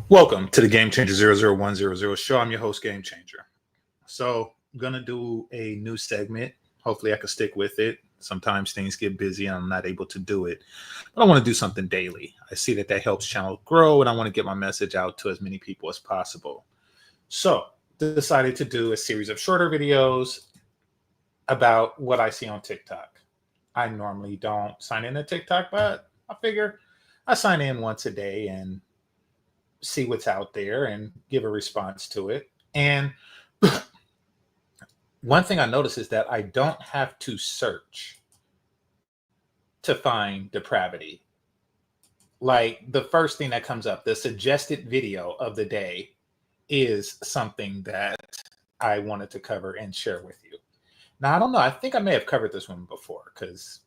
Welcome to the GameChanger 00100 show. I'm your host, GameChanger. So, I'm going to do a new segment. Hopefully, I can stick with it. Sometimes things get busy and I'm not able to do it. But I want to do something daily. I see that helps channel grow and I want to get my message out to as many people as possible. So, decided to do a series of shorter videos about what I see on TikTok. I normally don't sign in to TikTok, but I figure I sign in once a day and see what's out there and give a response to it. And one thing I notice is that I don't have to search to find depravity. Like the first thing that comes up, the suggested video of the day is something that I wanted to cover and share with you. Now, I don't know. I think I may have covered this one before because,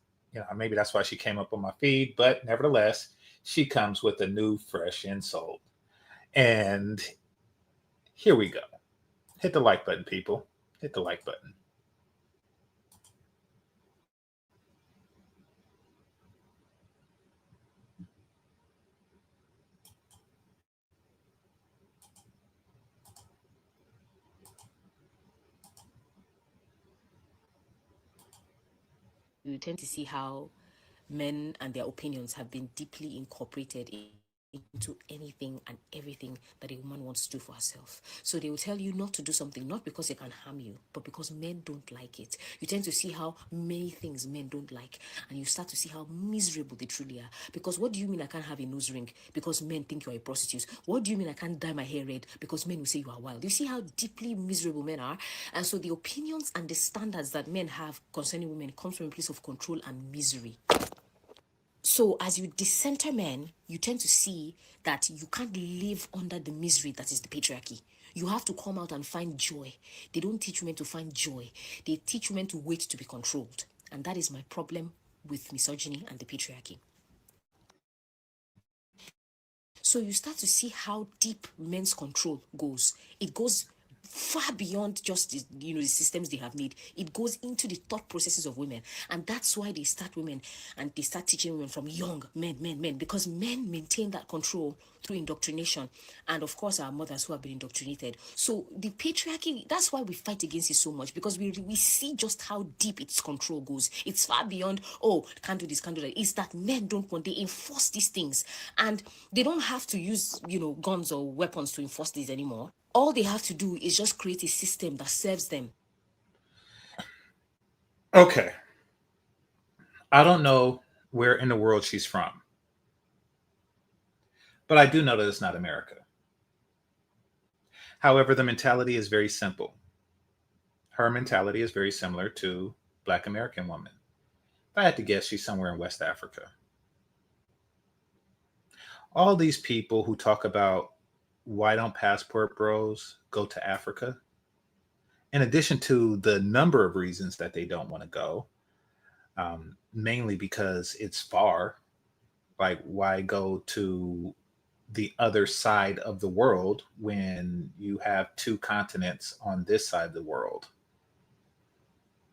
maybe that's why she came up on my feed. But nevertheless, she comes with a new, fresh insult. And here we go. Hit the like button, people. Hit the like button. You tend to see how men and their opinions have been deeply incorporated into anything and everything that a woman wants to do for herself. So they will tell you not to do something, not because it can harm you, but because men don't like it. You tend to see how many things men don't like, and you start to see how miserable they truly are. Because what do you mean I can't have a nose ring? Because men think you're a prostitute. What do you mean I can't dye my hair red? Because men will say you are wild. You see how deeply miserable men are? And so the opinions and the standards that men have concerning women comes from a place of control and misery. So as you decenter men, you tend to see that you can't live under the misery that is the patriarchy. You have to come out and find joy. They don't teach women to find joy. They teach women to wait to be controlled. And that is my problem with misogyny and the patriarchy. So you start to see how deep men's control goes. It goes far beyond just the systems they have made. It goes into the thought processes of women, and that's why they start teaching women from young men, because men maintain that control through indoctrination, and of course our mothers who have been indoctrinated. So the patriarchy, that's why we fight against it so much, because we see just how deep its control goes. It's far beyond, oh, can't do this, can't do that. It's that men don't want, they enforce these things, and they don't have to use guns or weapons to enforce these anymore. All they have to do is just create a system that serves them. Okay. I don't know where in the world she's from, but I do know that it's not America. However, the mentality is very simple. Her mentality is very similar to Black American women. If I had to guess, she's somewhere in West Africa. All these people who talk about why don't passport bros go to Africa, in addition to the number of reasons that they don't want to go, mainly because it's far. Like, why go to the other side of the world when you have two continents on this side of the world?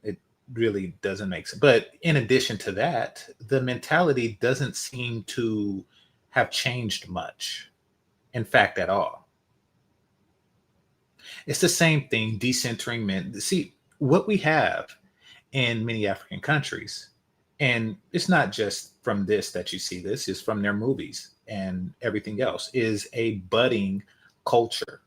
It really doesn't make sense. But in addition to that, the mentality doesn't seem to have changed much. In fact, at all. It's the same thing, decentering men. See, what we have in many African countries, and it's not just from this that you see this, is from their movies and everything else, is a budding culture.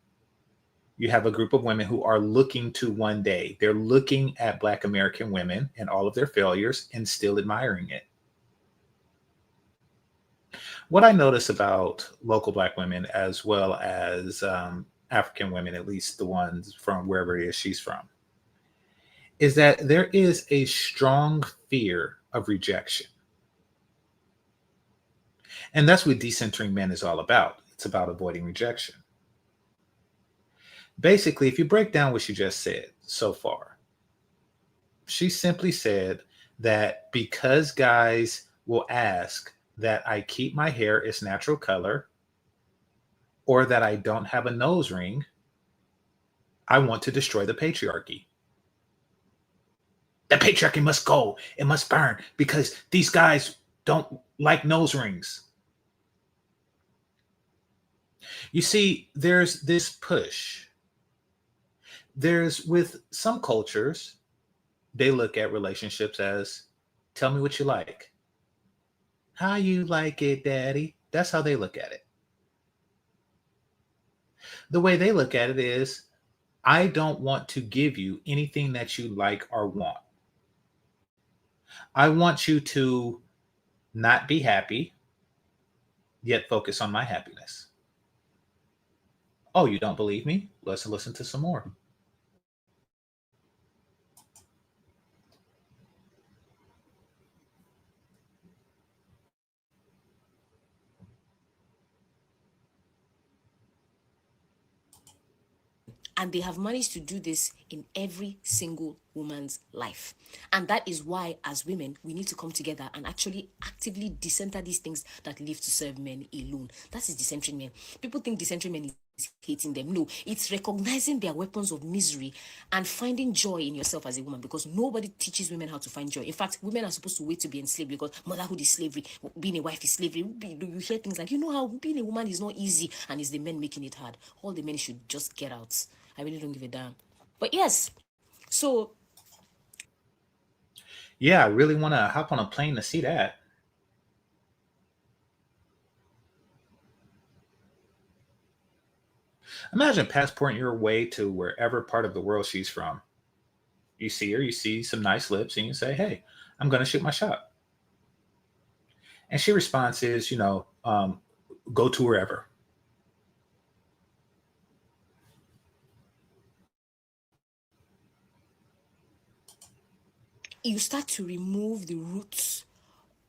You have a group of women who are looking to one day, they're looking at Black American women and all of their failures and still admiring it. What I notice about local Black women, as well as African women, at least the ones from wherever it is she's from, is that there is a strong fear of rejection. And that's what decentering men is all about. It's about avoiding rejection. Basically, if you break down what she just said so far, she simply said that because guys will ask that I keep my hair its natural color or that I don't have a nose ring, I want to destroy the patriarchy. The patriarchy must go. It must burn because these guys don't like nose rings. You see, there's this push. There's with some cultures, they look at relationships as tell me what you like. How you like it, daddy? That's how they look at it. The way they look at it is I don't want to give you anything that you like or want. I want you to not be happy, yet focus on my happiness. Oh, you don't believe me? Let's listen to some more. And they have managed to do this in every single woman's life. And that is why, as women, we need to come together and actually actively decenter these things that live to serve men alone. That is decentering men. People think decentering men is hating them. No, it's recognizing their weapons of misery and finding joy in yourself as a woman, because nobody teaches women how to find joy. In fact, women are supposed to wait to be enslaved because motherhood is slavery, being a wife is slavery. You hear things like, you know how being a woman is not easy, and it's the men making it hard. All the men should just get out. I really don't give a damn. But yes, so Yeah, I really want to hop on a plane to see that. Imagine passporting your way to wherever part of the world she's from. You see her, you see some nice lips, and you say, "Hey, I'm going to shoot my shot." And she responds is, go to wherever. you start to remove the roots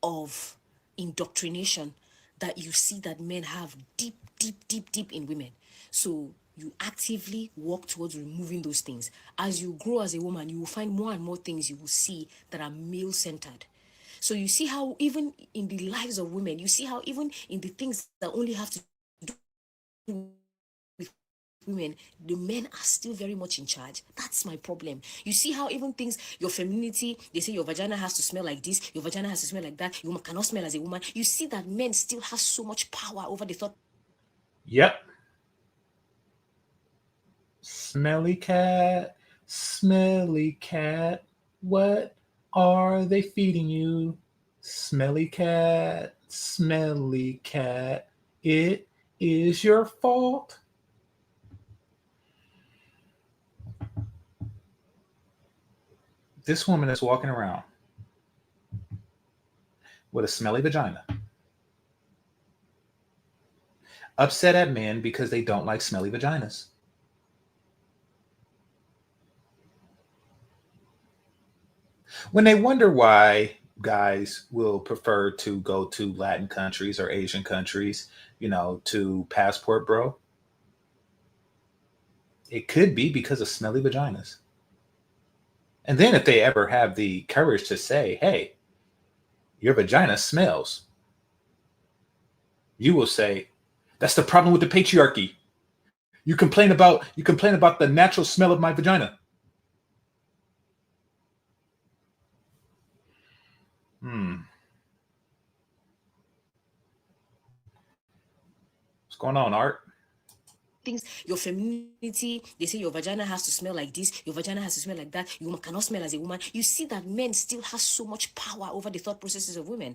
of indoctrination that you see that men have deep, deep, deep, deep in women. So you actively work towards removing those things. As you grow as a woman, you will find more and more things you will see that are male centered. So you see how even in the lives of women, you see how even in the things that only have to do with women, the men are still very much in charge. That's my problem. You see how even things, your femininity, they say your vagina has to smell like this, your vagina has to smell like that, you cannot smell as a woman. You see that men still have so much power over the thought. Yep. Smelly cat, smelly cat, what are they feeding you? Smelly cat, it is your fault. This woman is walking around with a smelly vagina, upset at men because they don't like smelly vaginas. When they wonder why guys will prefer to go to Latin countries or Asian countries, to passport bro, it could be because of smelly vaginas. And then if they ever have the courage to say, hey, your vagina smells, you will say, that's the problem with the patriarchy. You complain about the natural smell of my vagina. Hmm. What's going on, Art? Things, your femininity, they say your vagina has to smell like this, your vagina has to smell like that, you cannot smell as a woman. You see that men still have so much power over the thought processes of women.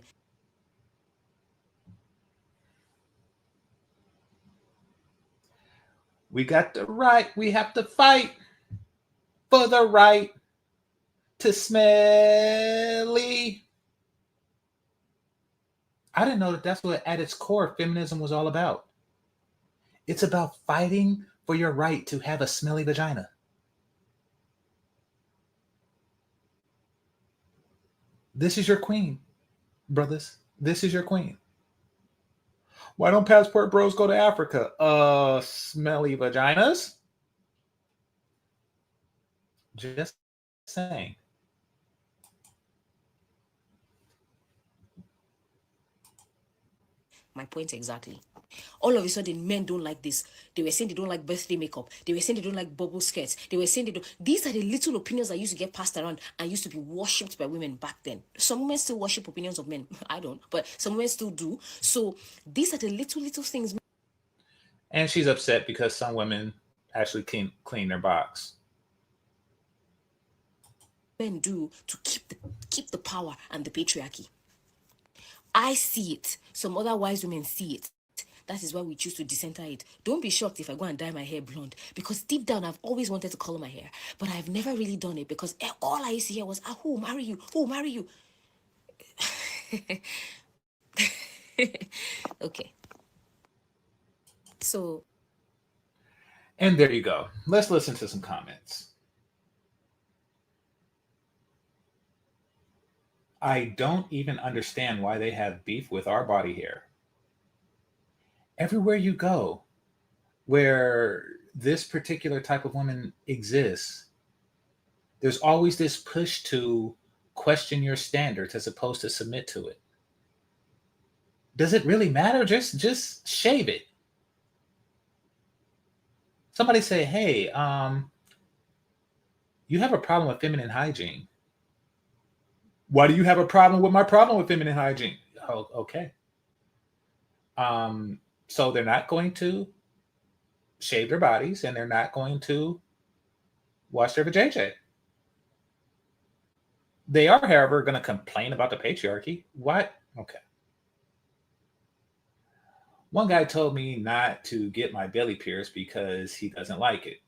We got the right. We have to fight for the right to smelly. I didn't know that that's what at its core feminism was all about. It's about fighting for your right to have a smelly vagina. This is your queen, brothers. This is your queen. Why don't passport bros go to Africa? Smelly vaginas? Just saying. My point exactly. All of a sudden, men don't like this. They were saying they don't like birthday makeup. They were saying they don't like bubble skirts. They were saying they don't. These are the little opinions that used to get passed around and used to be worshipped by women back then. Some women still worship opinions of men. I don't, but some women still do. So these are the little things. And she's upset because some women actually clean their box. Men do to keep the power and the patriarchy. I see it. Some other wise women see it. That is why we choose to decenter it. Don't be shocked if I go and dye my hair blonde, because deep down I've always wanted to color my hair, but I've never really done it because all I used to hear was, ah, who will marry you? Who will marry you? Okay. So And there you go. Let's listen to some comments. I don't even understand why they have beef with our body hair. Everywhere you go where this particular type of woman exists, there's always this push to question your standards as opposed to submit to it. Does it really matter? Just shave it. Somebody say, "Hey, you have a problem with feminine hygiene. Why do you have a problem with my problem with feminine hygiene?" Oh, okay. Um, so they're not going to shave their bodies and they're not going to wash their vajayjay. They are, however, going to complain about the patriarchy. What? Okay. One guy told me not to get my belly pierced because he doesn't like it.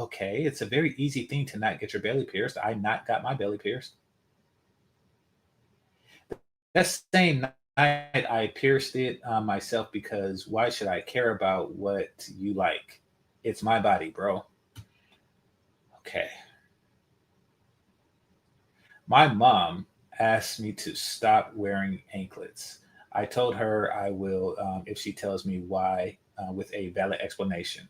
Okay, it's a very easy thing to not get your belly pierced. I not got my belly pierced. That same night, I pierced it myself because why should I care about what you like? It's my body, bro. Okay. My mom asked me to stop wearing anklets. I told her I will if she tells me why with a valid explanation.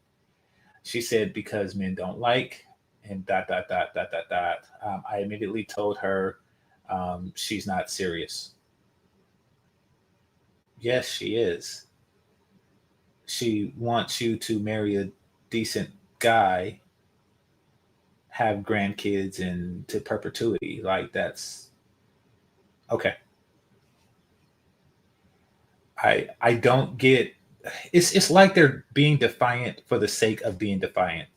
She said because men don't like and dot dot dot dot dot dot. I immediately told her she's not serious. Yes, she is. She wants you to marry a decent guy, have grandkids, and to perpetuity. Like that's okay. I don't get. It's like they're being defiant for the sake of being defiant.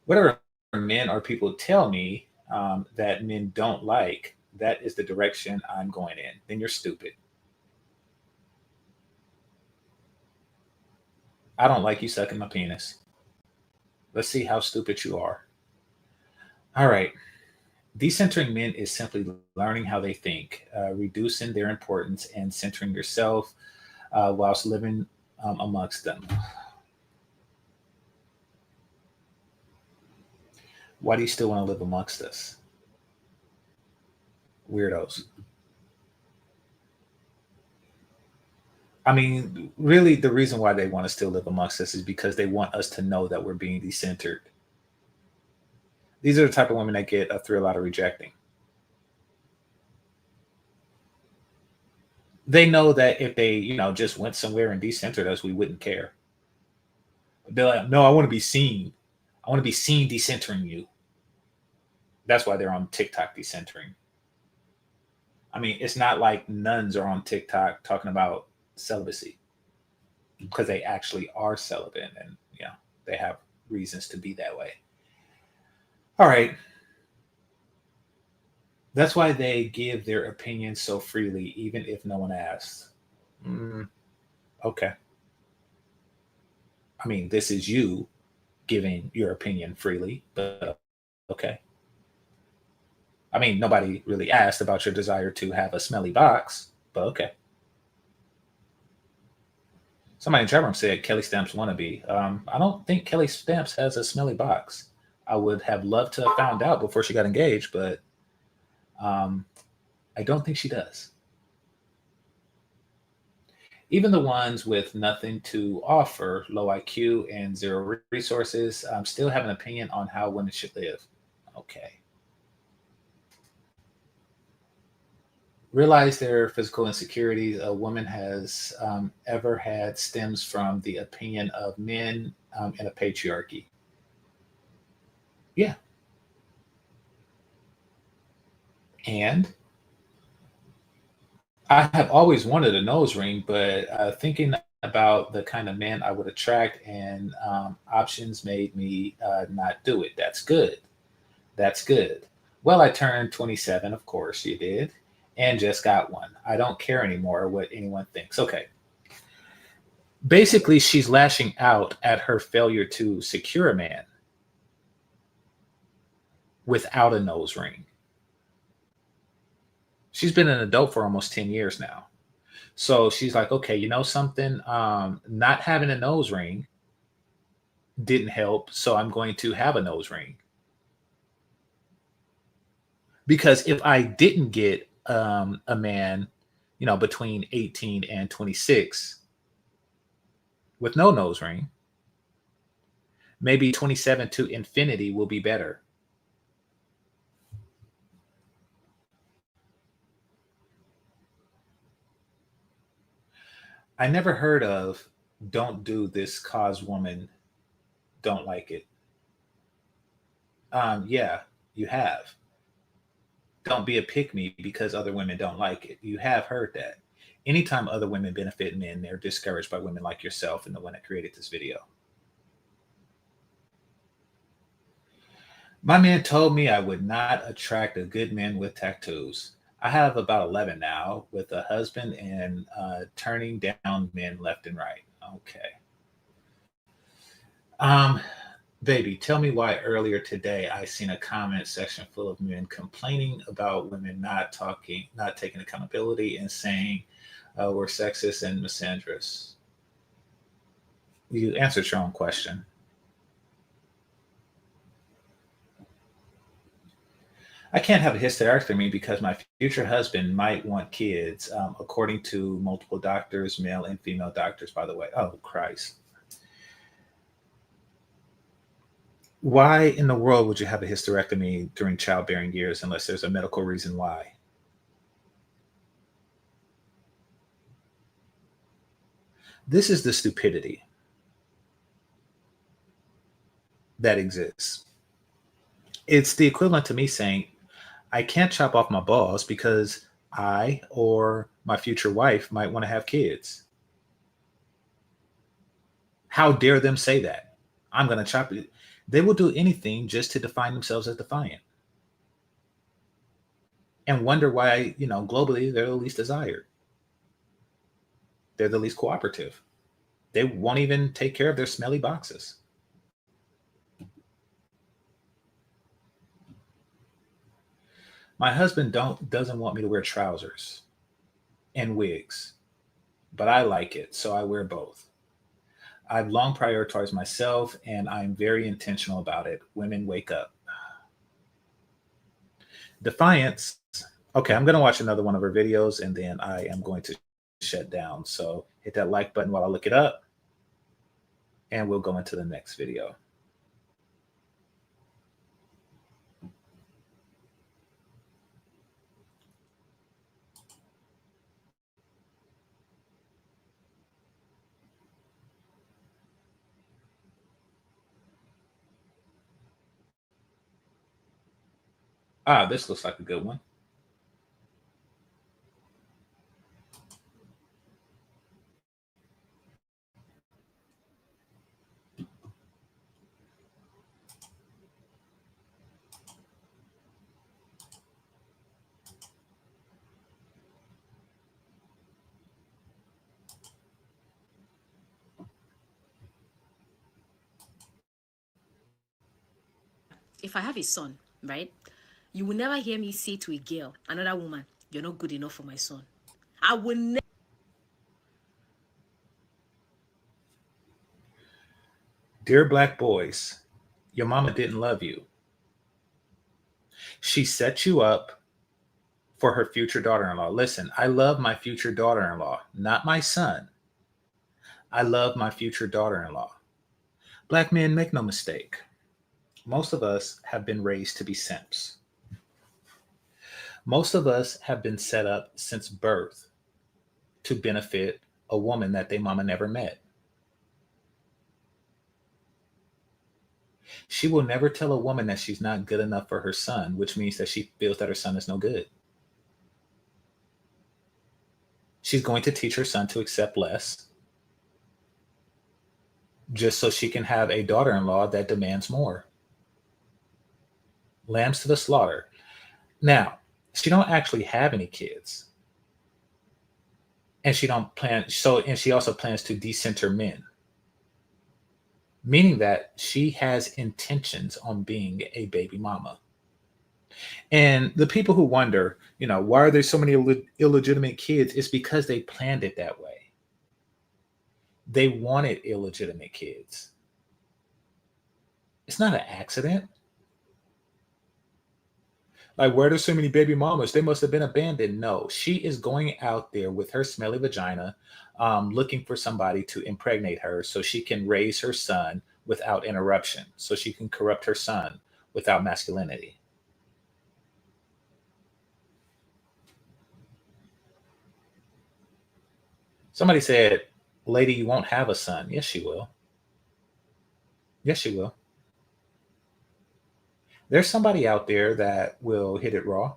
Whatever men or people tell me that men don't like, that is the direction I'm going in. Then you're stupid. I don't like you sucking my penis. Let's see how stupid you are. All right. Decentering men is simply learning how they think, reducing their importance, and centering yourself whilst living amongst them. Why do you still want to live amongst us? Weirdos. I mean, really, the reason why they want to still live amongst us is because they want us to know that we're being decentered. These are the type of women that get a thrill out of rejecting. They know that if they, just went somewhere and decentered us, we wouldn't care. They're like, no, I want to be seen. I want to be seen decentering you. That's why they're on TikTok decentering. I mean, it's not like nuns are on TikTok talking about celibacy because they actually are celibate and they have reasons to be that way. All right. That's why they give their opinions so freely, even if no one asks. Mm, okay. I mean, this is you giving your opinion freely, but okay. I mean, nobody really asked about your desire to have a smelly box, but okay. Somebody in chat room said Kelly Stamps wannabe. I don't think Kelly Stamps has a smelly box. I would have loved to have found out before she got engaged, but um, I don't think she does. Even the ones with nothing to offer, low IQ and zero resources, still have an opinion on how women should live. Okay. Realize their physical insecurities a woman has ever had stems from the opinion of men in a patriarchy. Yeah. And I have always wanted a nose ring, but thinking about the kind of man I would attract and options made me not do it. That's good. That's good. Well, I turned 27, of course you did, and just got one. I don't care anymore what anyone thinks. Okay. Basically, she's lashing out at her failure to secure a man without a nose ring. She's been an adult for almost 10 years now. So she's like, okay, you know something? Not having a nose ring didn't help. So I'm going to have a nose ring. Because if I didn't get a man, between 18 and 26 with no nose ring, maybe 27 to infinity will be better. I never heard of don't do this cause woman don't like it. Yeah, you have. Don't be a pick me because other women don't like it. You have heard that. Anytime other women benefit men, they're discouraged by women like yourself and the one that created this video. My man told me I would not attract a good man with tattoos. I have about 11 now with a husband and turning down men left and right. Okay. Um, Baby, tell me why earlier today I seen a comment section full of men complaining about women not taking accountability and saying we're sexist and misandrous. You answered your own question. I can't have a hysterectomy because my future husband might want kids, according to multiple doctors, male and female doctors, by the way. Oh, Christ. Why in the world would you have a hysterectomy during childbearing years unless there's a medical reason why? This is the stupidity that exists. It's the equivalent to me saying, I can't chop off my balls because I or my future wife might want to have kids. How dare them say that? I'm going to chop it. They will do anything just to define themselves as defiant and wonder why, globally, they're the least desired. They're the least cooperative. They won't even take care of their smelly boxes. My husband doesn't want me to wear trousers and wigs, but I like it, so I wear both. I've long prioritized myself and I'm very intentional about it. Women wake up. Defiance. Okay, I'm going to watch another one of her videos and then I am going to shut down. So hit that like button while I look it up and we'll go into the next video. Ah, this looks like a good one. If I have a son, right, you will never hear me say to a girl, another woman, you're not good enough for my son. I will never. Dear black boys, your mama didn't love you. She set you up for her future daughter in law. Listen, I love my future daughter in law, not my son. I love my future daughter in law. Black men, make no mistake. Most of us have been raised to be simps. Most of us have been set up since birth to benefit a woman that their mama never met. She will never tell a woman that she's not good enough for her son, which means that she feels that her son is no good. She's going to teach her son to accept less just so she can have a daughter-in-law that demands more. Lambs to the slaughter. Now, she don't actually have any kids. And she don't plan and she also plans to decenter men, meaning that she has intentions on being a baby mama. And the people who wonder, why are there so many illegitimate kids? It's because they planned it that way. They wanted illegitimate kids. It's not an accident. Like, where there's so many baby mamas, they must have been abandoned. No, she is going out there with her smelly vagina, looking for somebody to impregnate her so she can raise her son without interruption, so she can corrupt her son without masculinity. Somebody said, "Lady, you won't have a son." Yes, she will. Yes, she will. There's somebody out there that will hit it raw.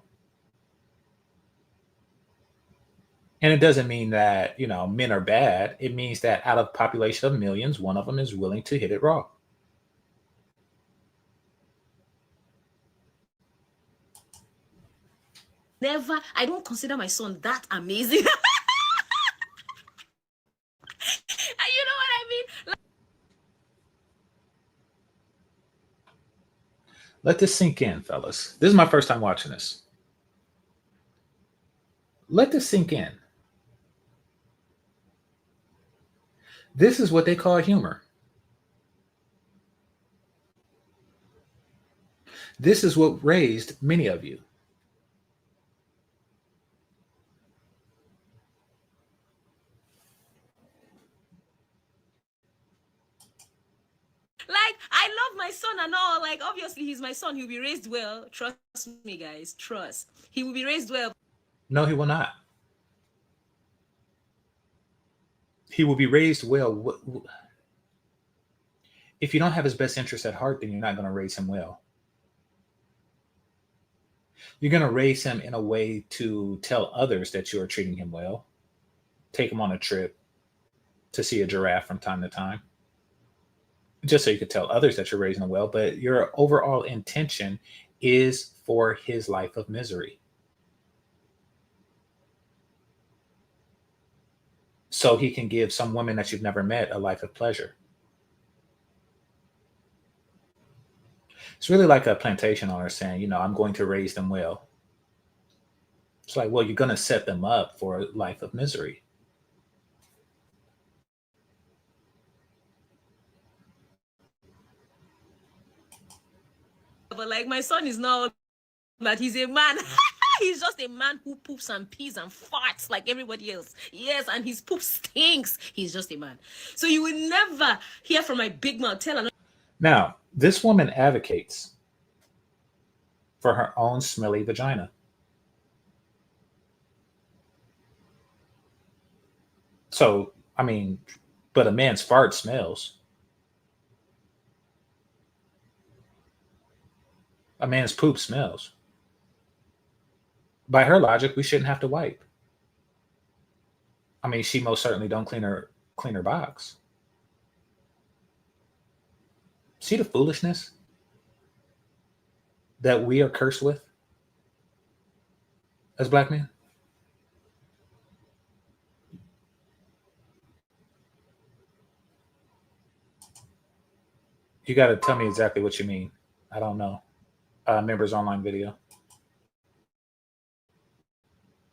And it doesn't mean that, men are bad. It means that out of population of millions, one of them is willing to hit it raw. Never, I don't consider my son that amazing. And you know what I mean? Let this sink in, fellas. This is my first time watching this. Let this sink in. This is what they call humor. This is what raised many of you. Like, I love my son and all. Like, obviously, he's my son. He'll be raised well. Trust me, guys. Trust. He will be raised well. No, he will not. He will be raised well. If you don't have his best interest at heart, then you're not going to raise him well. You're going to raise him in a way to tell others that you are treating him well. Take him on a trip to see a giraffe from time to time, just so you could tell others that you're raising him well. But your overall intention is for his life of misery. So he can give some woman that you've never met a life of pleasure. It's really like a plantation owner saying, I'm going to raise them well. It's like, well, you're going to set them up for a life of misery. But like, my son is not that he's a man. He's just a man who poops and pees and farts like everybody else. Yes, and his poop stinks. He's just a man. So you will never hear from my big mouth tell another. Now, this woman advocates for her own smelly vagina. So, but a man's fart smells. A man's poop smells. By her logic, we shouldn't have to wipe. She most certainly don't clean her box. See the foolishness that we are cursed with as black men? You got to tell me exactly what you mean. I don't know. Members online video.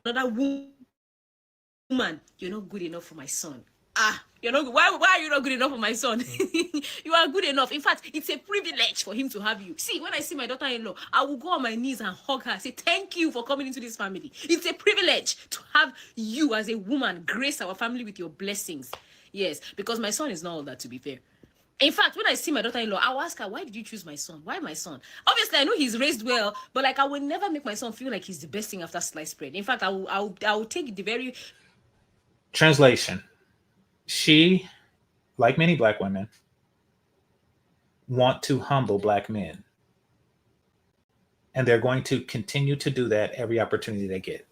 Another woman, you're not good enough for my son. You're not. Why are you not good enough for my son? You are good enough. In fact, it's a privilege for him to have you. See, when I see my daughter-in-law, I will go on my knees and hug her. Say, thank you for coming into this family. It's a privilege to have you as a woman grace our family with your blessings. Yes, because my son is not all that, to be fair. In fact, when I see my daughter-in-law, I'll ask her, why did you choose my son? Why my son? Obviously, I know he's raised well, but like, I will never make my son feel like he's the best thing after sliced bread. In fact, I will take the very... Translation. She, like many black women, want to humble black men. And they're going to continue to do that every opportunity they get.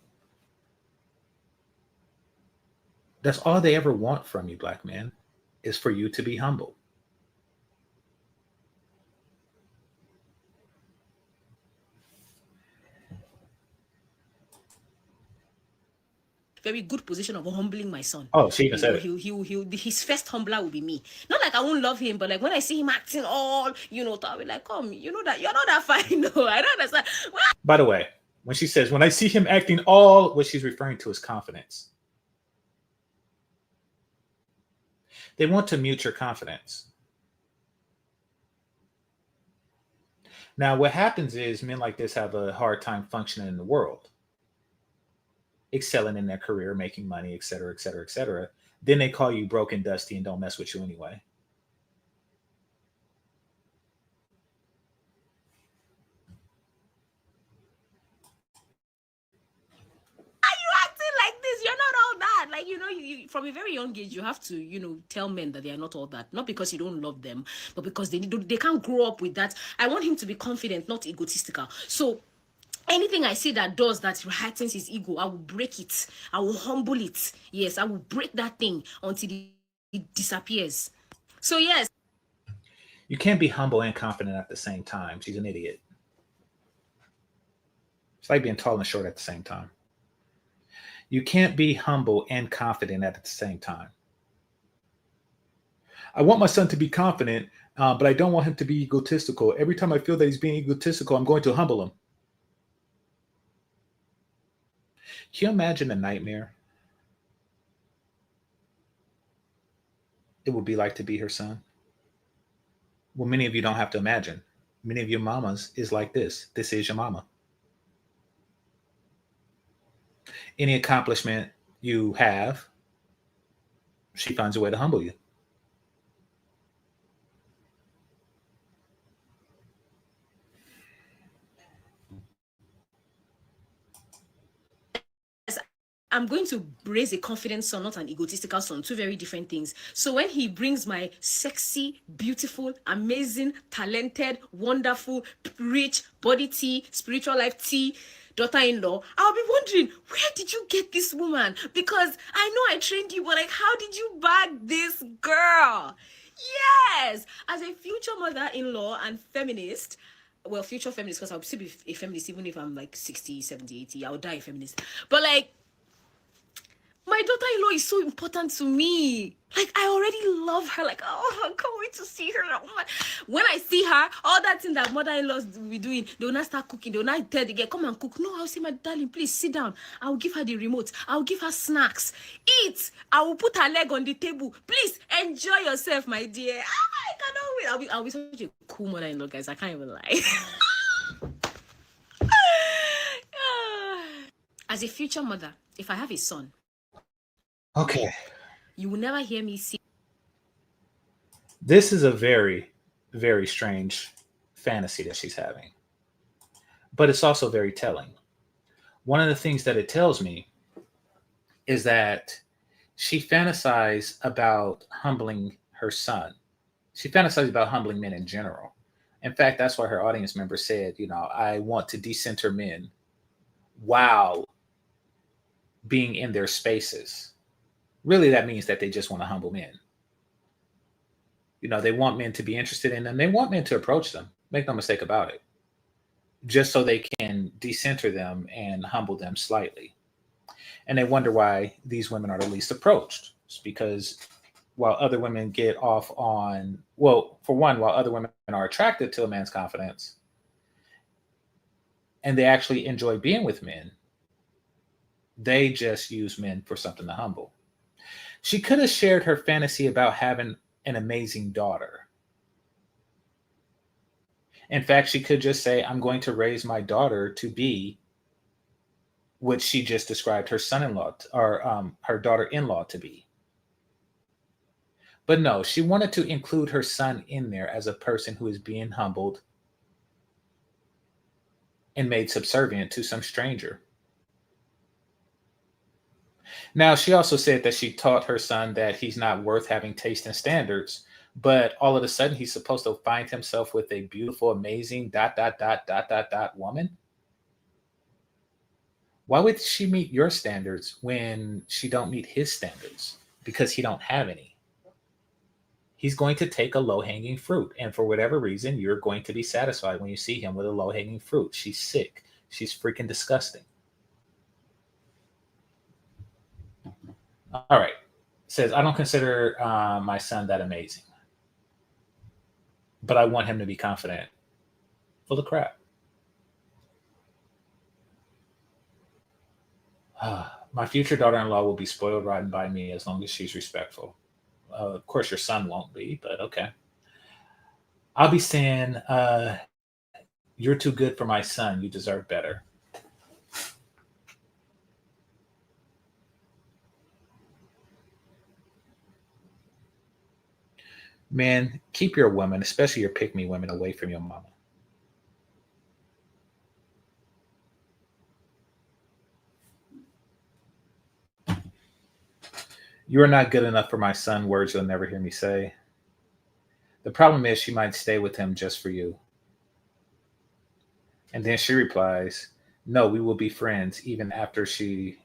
That's all they ever want from you, black men, is for you to be humble. very good position of humbling my son. Oh, she even You know, said it. he'll his first humbler will be me. Not like I won't love him, but like when I see him acting all, I'll be like, come, you know that you're not that fine. No, I don't understand. Well, By the way, when she says, when I see him acting all, what she's referring to is confidence. They want to mute your confidence. Now, what happens is men like this have a hard time functioning in the world, excelling in their career, making money, et cetera, et cetera, et cetera. Then they call you broke and dusty and don't mess with you anyway. acting like this, you're not all that. Like, from a very young age, you have to, tell men that they are not all that. Not because you don't love them, but because they can't grow up with that. I want him to be confident, not egotistical. So anything I see that does that heightens his ego, I will break it. I will humble it. Yes, I will break that thing until it disappears. So yes. You can't be humble and confident at the same time. She's an idiot. It's like being tall and short at the same time. You can't be humble and confident at the same time. I want my son to be confident, but I don't want him to be egotistical. Every time I feel that he's being egotistical, I'm going to humble him. Can you imagine the nightmare it would be like to be her son? Well, many of you don't have to imagine. Many of your mamas is like this. This is your mama. Any accomplishment you have, she finds a way to humble you. I'm going to raise a confident son, not an egotistical son. Two very different things. So when he brings my sexy, beautiful, amazing, talented, wonderful, rich, body tea, spiritual life tea, daughter-in-law, I'll be wondering, where did you get this woman? Because I know I trained you, but like, how did you bag this girl? Yes, as a future mother-in-law and feminist, well, future feminist, because I'll still be a feminist even if I'm like 60, 70, 80. I'll die a feminist. But like, my daughter-in-law is so important to me. Like, I already love her. Like, oh, I can't wait to see her. Oh my. When I see her, all that thing that mother-in-laws will be doing, they will not start cooking. They will not tell the girl, come and cook. No, I'll say, my darling, please sit down. I'll give her the remote. I'll give her snacks. Eat. I will put her leg on the table. Please enjoy yourself, my dear. I cannot wait. I'll be such a cool mother-in-law, guys. I can't even lie. As a future mother, if I have a son, Okay. you will never hear me say. This is a very, very strange fantasy that she's having, but it's also very telling. One of the things that it tells me is that she fantasized about humbling her son. She fantasized about humbling men in general. In fact, that's why her audience member said, I want to decenter men while being in their spaces. Really, that means that they just want to humble men. They want men to be interested in them. They want men to approach them. Make no mistake about it. Just so they can decenter them and humble them slightly. And they wonder why these women are the least approached. It's because while other women get off on, well, for one, while other women are attracted to a man's confidence and they actually enjoy being with men, they just use men for something to humble. She could have shared her fantasy about having an amazing daughter. In fact, she could just say, I'm going to raise my daughter to be what she just described her son in law or her daughter in law to be. But no, she wanted to include her son in there as a person who is being humbled and made subservient to some stranger. Now, she also said that she taught her son that he's not worth having taste and standards, but all of a sudden he's supposed to find himself with a beautiful, amazing ... woman. Why would she meet your standards when she don't meet his standards? Because he don't have any. He's going to take a low hanging fruit, and for whatever reason, you're going to be satisfied when you see him with a low hanging fruit. She's sick. She's freaking disgusting. All right. Says, I don't consider my son that amazing, but I want him to be confident. Full of crap. My future daughter-in-law will be spoiled rotten by me as long as she's respectful. Of course, your son won't be, but okay. I'll be saying, you're too good for my son. You deserve better. Man, keep your women, especially your pick me women, away from your mama. You are not good enough for my son, words you'll never hear me say. The problem is she might stay with him just for you. And then she replies, no, we will be friends even after she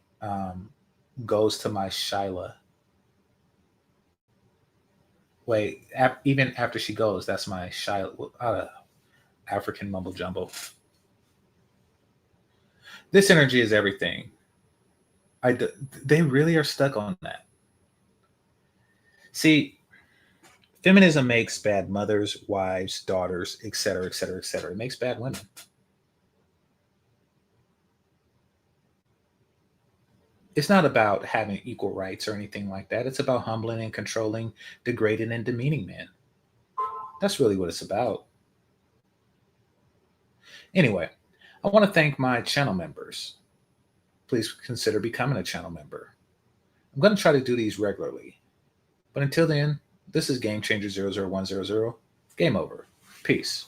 goes to my Shyla. Wait, even after she goes, that's my Shyla. African mumble jumble. This energy is everything. They really are stuck on that. See, feminism makes bad mothers, wives, daughters, etc., etc., etc. It makes bad women. It's not about having equal rights or anything like that. It's about humbling and controlling, degrading and demeaning men. That's really what it's about. Anyway, I want to thank my channel members. Please consider becoming a channel member. I'm going to try to do these regularly. But until then, this is GameChanger 00100. Game over. Peace.